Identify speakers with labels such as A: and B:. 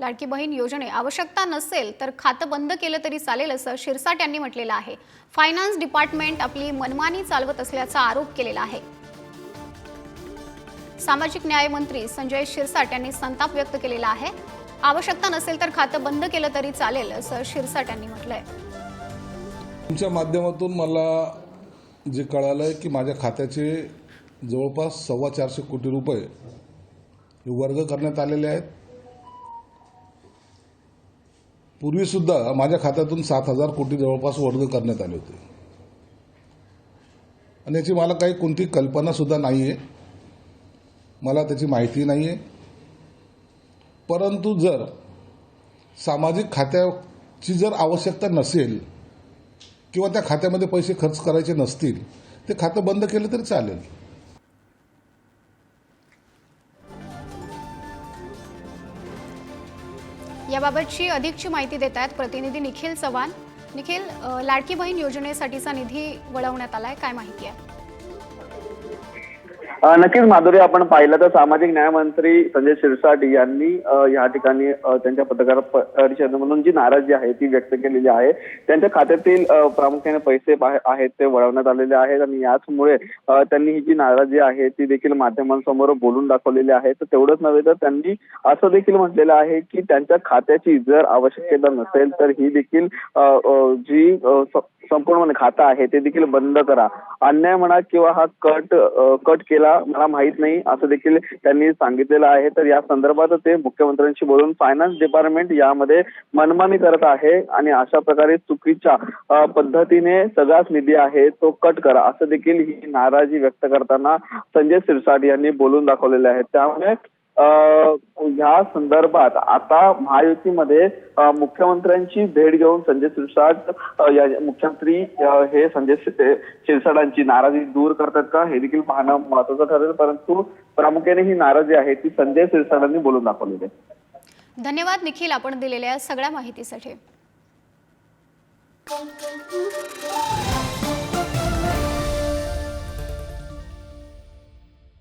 A: लाडकी बहीण योजने आवश्यकता नसेल तर खातं बंद केलं तरी चालेल असं शिरसाट यांनी म्हटलेलं आहे। फायनान्स डिपार्टमेंट आपली मनमानी चालवत असल्याचा आरोप केलेला आहे। सामाजिक न्याय मंत्री संजय शिरसाट यांनी संताप व्यक्त केलेला आहे। आवश्यकता नसेल तर खातं बंद केलं तरी चालेल असं शिरसाट यांनी म्हटलंय।
B: तुमच्या माध्यमातून मला जे कळालंय की माझ्या खात्याचे जवळपास 450 कोटी रुपये वर्ग करण्यात आलेले आहेत। पूर्वी सुद्धा माझ्या खात्यातून 7000 कोटी जवळपास वर्ग करण्यात आले होते आणि याची मला काही कोणती कल्पना सुद्धा नाहीये, मला त्याची माहिती नाहीये। परंतु जर सामाजिक खात्याची जर आवश्यकता नसेल किंवा त्या खात्यामध्ये पैसे खर्च करायचे नसतील ते खातं बंद केलं तरी चालेल।
A: याबाबतची अधिकची माहिती देत आहेत प्रतिनिधी निखिल चव्हाण। निखिल, लाडकी बहीण योजनेसाठीचा निधी वळवण्यात आलाय, काय माहिती आहे?
C: नक्कीच माधुरी, आपण पाहिलं तर सामाजिक न्याय मंत्री संजय शिरसाट यांनी या ठिकाणी त्यांच्या पत्रकार परिषदेमधून जी नाराजी आहे ती व्यक्त केलेली आहे। त्यांच्या खात्यातील प्रामुख्याने पैसे आहेत ते वळवण्यात आलेले आहेत आणि याचमुळे त्यांनी ही जी नाराजी आहे ती देखील माध्यमांसमोर बोलून दाखवलेली आहे। तर तेवढंच नव्हे तर त्यांनी असं देखील म्हटलेलं आहे की त्यांच्या खात्याची जर आवश्यकता नसेल तर ही देखील जी संपूर्ण खातं आहे ते देखील बंद करा, अन्याय म्हणा किंवा हा कट केला मला माहित नाही असं देखील त्यांनी सांगितलेलं आहे। तर या संदर्भात ते मुख्यमंत्र्यांशी बोलून फायनान्स डिपार्टमेंट यामध्ये मनमानी करत आहे आणि अशा प्रकारे चुकीच्या पद्धतीने सगळाच निधी आहे तो कट करा असं देखील ही नाराजी व्यक्त करताना संजय शिरसाट यांनी बोलून दाखवलेले आहे। त्यामुळे या संदर्भात आता महायुतीमध्ये मुख्यमंत्र्यांची भेट घेऊन संजय शिरसाट मुख्यमंत्री हे संजय शिरसाटांची नाराजी दूर करतात का हे देखील पाहणं महत्त्वाचं ठरेल। परंतु प्रामुख्याने ही नाराजी आहे ती संजय शिरसाटांनी बोलून दाखवलेली आहे।
A: धन्यवाद निखिल, आपण दिलेल्या सगळ्या माहितीसाठी।